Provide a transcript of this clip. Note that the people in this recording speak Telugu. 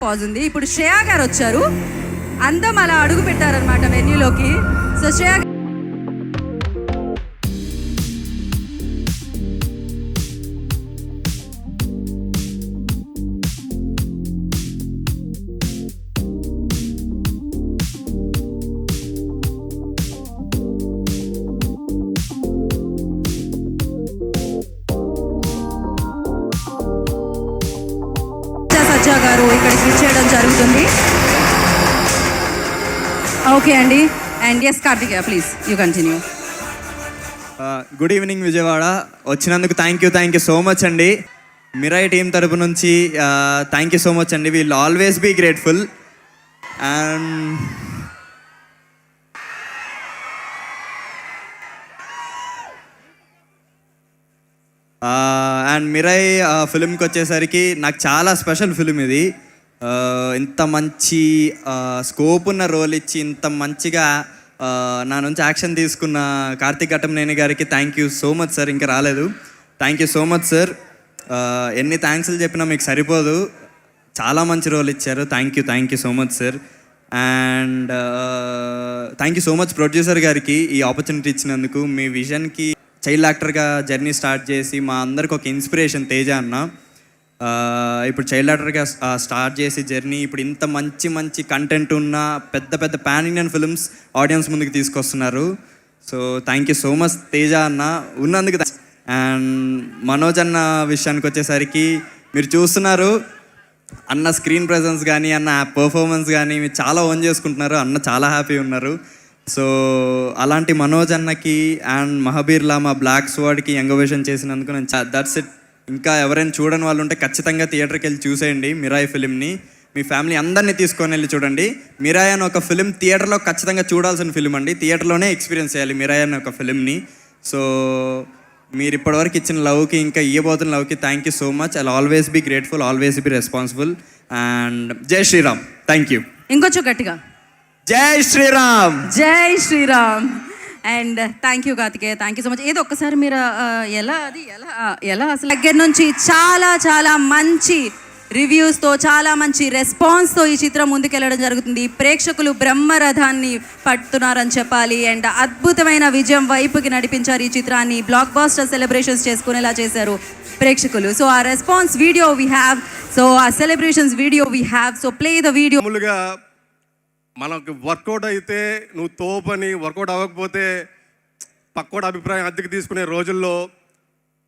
పాజ్ ఉంది. ఇప్పుడు శ్రేయా గారు వచ్చారు, అందం అలా అడుగు పెట్టారనమాట వెన్యూలోకి. సో శ్రేయా సజ్జా గారు ఇక్కడికి విచ్చేయడం జరుగుతుంది. ఓకే అండి. And S Karthikeya, please you continue. Good evening Vijayawada. వచ్చినందుకు థ్యాంక్ యూ సో మచ్ అండి. మిరాయి టీం తరపు నుంచి థ్యాంక్ యూ సో మచ్ అండి. Will always be grateful. And Mirai ఫిలింకి వచ్చేసరికి నాకు చాలా స్పెషల్ ఫిలిం ఇది. ఇంత మంచి స్కోప్ ఉన్న రోల్ ఇచ్చి ఇంత మంచిగా నా నుంచి యాక్షన్ తీసుకున్న కార్తిక్ ఘట్టమనేని గారికి thank you so much sir. ఇంకా రాలేదు. Thank you so much sir. ఎన్ని థ్యాంక్స్లు చెప్పినా మీకు సరిపోదు. చాలా మంచి రోల్ ఇచ్చారు. Thank you so much sir. And thank you so much producer గారికి ఈ ఆపర్చునిటీ ఇచ్చినందుకు. మీ విజన్కి చైల్డ్ యాక్టర్గా జర్నీ స్టార్ట్ చేసి మా అందరికి ఒక ఇన్స్పిరేషన్ తేజ అన్న. ఇప్పుడు చైల్డ్ యాక్టర్గా స్టార్ట్ చేసి జర్నీ ఇప్పుడు ఇంత మంచి కంటెంట్ ఉన్న పెద్ద పాన్ ఇండియన్ ఫిల్మ్స్ ఆడియన్స్ ముందుకు తీసుకొస్తున్నారు. So thank you so much Teja అన్న ఉన్నందుకు. అండ్ మనోజ్ అన్న విషయానికి వచ్చేసరికి మీరు చూస్తున్నారు, అన్న స్క్రీన్ ప్రెజెన్స్ కానీ అన్న పర్ఫార్మెన్స్ కానీ మీరు చాలా ఓన్ చేసుకుంటున్నారు. అన్న చాలా హ్యాపీ ఉన్నారు. సో అలాంటి మనోజ్ అన్నకి అండ్ మహాబీర్లా మా బ్లాక్ స్వాడ్కి యంగవేషన్ చేసినందుకు నేను దట్స్ ఇట్. ఇంకా ఎవరైనా చూడని వాళ్ళు ఉంటే ఖచ్చితంగా థియేటర్కి వెళ్ళి చూసేయండి మిరాయి ఫిలింని. మీ ఫ్యామిలీ అందరినీ తీసుకొని వెళ్ళి చూడండి. మిరాయి అని ఒక ఫిలిం థియేటర్లో ఖచ్చితంగా చూడాల్సిన ఫిలిం అండి. థియేటర్లోనే ఎక్స్పీరియన్స్ చేయాలి మిరాయి అని ఒక ఫిలింని. సో మీరు ఇప్పటివరకు ఇచ్చిన లవ్కి ఇంకా ఇవ్వబోతున్న లవ్కి thank you so much. I always be grateful, always be responsible. And Jai Shriram. Thank you. ఇంకొంచెం గట్టిగా Jai Shriram. Jai Shriram. And thank you Karthikeya, thank you so much. ఏదో ఒక్కసారి మీరు ఎలా అసలు దగ్గర నుంచి చాలా మంచి రివ్యూస్తో చాలా మంచి రెస్పాన్స్తో ఈ చిత్రం ముందుకెళ్ళడం జరుగుతుంది. ప్రేక్షకులు బ్రహ్మరథాన్ని పడుతున్నారని చెప్పాలి. అండ్ అద్భుతమైన విజయం వైపుకి నడిపించారు ఈ చిత్రాన్ని. బ్లాక్ బాస్టర్ సెలబ్రేషన్స్ చేసుకునేలా చేశారు ప్రేక్షకులు. సో ఆ response video we have, so ఆ celebrations video we have. So play the video. మనకు వర్కౌట్ అయితే నువ్వు తోపని, వర్కౌట్ అవ్వకపోతే పక్కోడ అభిప్రాయం అద్దెకి తీసుకునే రోజుల్లో